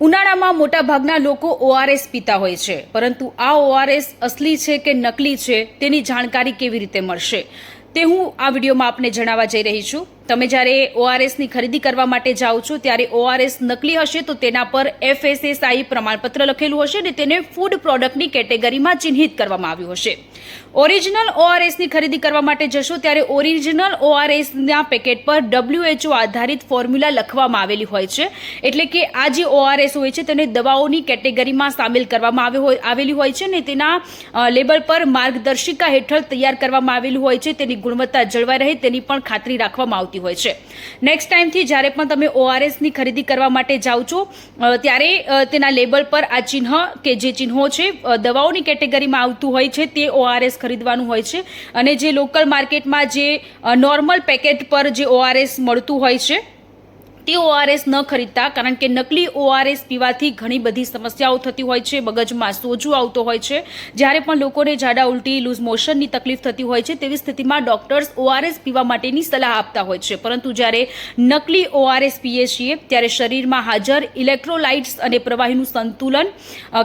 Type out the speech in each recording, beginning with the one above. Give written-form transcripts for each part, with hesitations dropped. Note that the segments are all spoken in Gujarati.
ઉનાળામાં મોટાભાગના લોકો ઓઆરએસ પીતા હોય છે, પરંતુ આ ઓઆરએસ અસલી છે કે નકલી છે તેની જાણકારી કેવી રીતે મળશે તે હું આ વિડીયોમાં આપને જણાવવા જઈ રહી છું। તમે જ્યારે ઓઆરએસની ખરીદી કરવા માટે જાઓ છો ત્યારે ઓઆરએસ નકલી હશે તો તેના પર FSSAI પ્રમાણપત્ર લખેલું હશે અને તેને ફૂડ પ્રોડક્ટની કેટેગરીમાં ચિહ્નિત કરવામાં આવ્યું હશે। ઓરિજિનલ ઓઆરએસની ખરીદી કરવા માટે જશો ત્યારે ઓરિજિનલ ઓઆરએસના પેકેટ પર WHO આધારિત ફોર્મ્યુલા લખવામાં આવેલી હોય છે, એટલે કે આ જે ઓઆરએસ હોય છે તેને દવાઓની કેટેગરીમાં સામેલ કરવામાં આવેલી હોય છે અને તેના લેબલ પર માર્ગદર્શિકા હેઠળ તૈયાર કરવામાં આવેલું હોય છે। તેની ગુણવત્તા જળવાઈ રહે તેની પણ ખાતરી રાખવામાં આવતી હોય છે। નેક્સ્ટ ટાઈમથી જ્યારે પણ તમે ઓઆરએસની ખરીદી કરવા માટે જાઓ છો ત્યારે તેના લેબલ પર આ ચિહ્ન કે જે ચિહ્નો છે દવાઓની કેટેગરીમાં આવતું હોય છે તે ઓઆરએસ ખરીદવાનું હોય છે અને જે લોકલ માર્કેટમાં જે નોર્મલ પેકેટ પર જે ઓઆરએસ મળતું હોય છે તે ઓઆરએસ ન ખરીદતા, કારણ કે નકલી ઓઆરએસ પીવાથી ઘણી બધી સમસ્યાઓ થતી હોય છે, મગજમાં સોજો આવતો હોય છે। જ્યારે પણ લોકોને ઝાડા ઉલટી લૂઝ મોશનની તકલીફ થતી હોય છે તેવી સ્થિતિમાં ડૉક્ટર્સ ઓઆરએસ પીવા માટેની સલાહ આપતા હોય છે, પરંતુ જ્યારે નકલી ઓઆરએસ પીએ છીએ ત્યારે શરીરમાં હાજર ઇલેક્ટ્રોલાઇટ્સ અને પ્રવાહીનું સંતુલન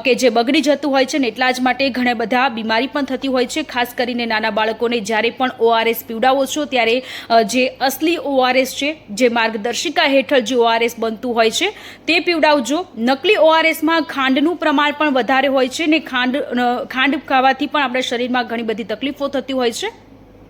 કે જે બગડી જતું હોય છે ને એટલા જ માટે ઘણા બધા બીમારી પણ થતી હોય છે। ખાસ કરીને નાના બાળકોને જ્યારે પણ ઓઆરએસ પીવડાવો છો ત્યારે જે અસલી ઓઆરએસ છે જે માર્ગદર્શિકા હેઠળ જે ઓઆરએસ બનતું હોય છે તે પીવડાવજો। નકલી ઓઆરએસમાં ખાંડનું પ્રમાણ પણ વધારે હોય છે ને ખાંડ ખાવાથી પણ આપણા શરીરમાં ઘણી બધી તકલીફો થતી હોય છે।